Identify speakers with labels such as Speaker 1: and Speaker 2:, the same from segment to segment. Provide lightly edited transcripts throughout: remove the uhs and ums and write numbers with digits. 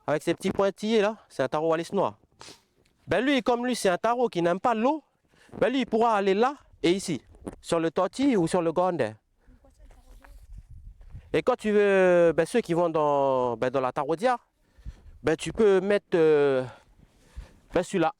Speaker 1: avec ses petits pointillés là, c'est un taro Alice noir. Ben lui, comme lui, c'est un taro qui n'aime pas l'eau, ben lui, il pourra aller là et ici, sur le tortille ou sur le gondet. Et quand tu veux, ben, ceux qui vont dans la taraudière, ben, tu peux mettre ben, celui-là.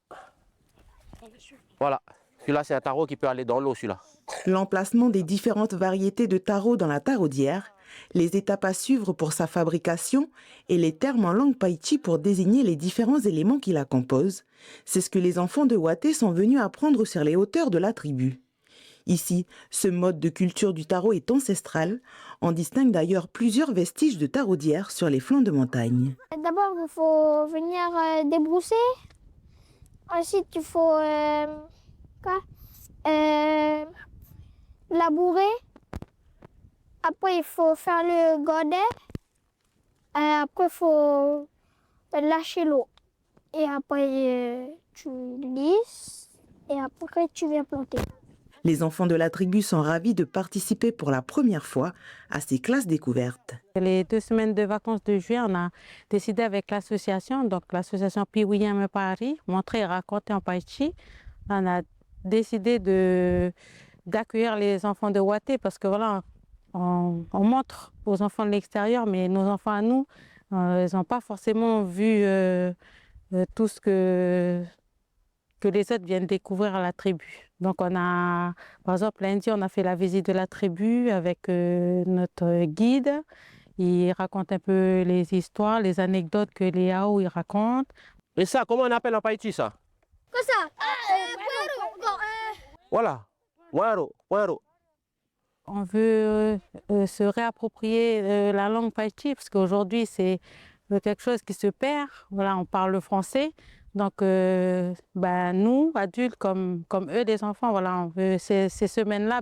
Speaker 1: Voilà, celui-là, c'est un taro qui peut aller dans l'eau, celui-là.
Speaker 2: L'emplacement des différentes variétés de taro dans la taraudière, les étapes à suivre pour sa fabrication et les termes en langue païti pour désigner les différents éléments qui la composent, c'est ce que les enfants de Waté sont venus apprendre sur les hauteurs de la tribu. Ici, ce mode de culture du taro est ancestral. On distingue d'ailleurs plusieurs vestiges de taraudière sur les flancs de montagne.
Speaker 3: D'abord, il faut venir débrousser. Ensuite, il faut labourer. Après, il faut faire le godet. Après, il faut lâcher l'eau. Et après, tu lisses. Et après, tu viens planter.
Speaker 2: Les enfants de la tribu sont ravis de participer pour la première fois à ces classes découvertes.
Speaker 4: Les 2 semaines de vacances de juillet, on a décidé avec l'association, donc l'association Piwiyam Paris, montrer et raconter en Païti. On a décidé d'accueillir les enfants de Waté parce que voilà, on montre aux enfants de l'extérieur, mais nos enfants à nous, ils n'ont pas forcément vu tout ce que les autres viennent découvrir à la tribu. Donc on a, par exemple, lundi, on a fait la visite de la tribu avec notre guide. Il raconte un peu les histoires, les anecdotes que les Ao ils racontent.
Speaker 1: Et ça, comment on appelle en Païti ça?
Speaker 3: Quoi ça?
Speaker 1: Voilà, Waro, Waro.
Speaker 4: On veut se réapproprier la langue païti parce qu'aujourd'hui c'est quelque chose qui se perd. Voilà, on parle le français. Donc, nous, adultes, comme eux, les enfants, voilà, on veut ces semaines-là,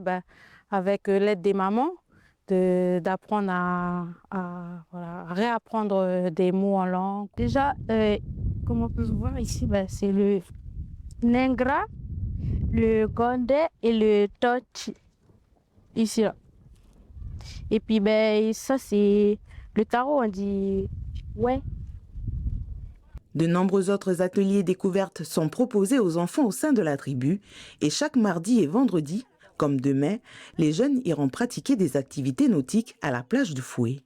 Speaker 4: avec l'aide des mamans, d'apprendre à réapprendre des mots en langue.
Speaker 5: Déjà, comme on peut voir ici, c'est le Nengra, le Gondé et le Tochi. Ici, là. Et puis, ça, c'est le taro, on dit ouais.
Speaker 2: De nombreux autres ateliers découvertes sont proposés aux enfants au sein de la tribu et chaque mardi et vendredi, comme demain, les jeunes iront pratiquer des activités nautiques à la plage de Foué.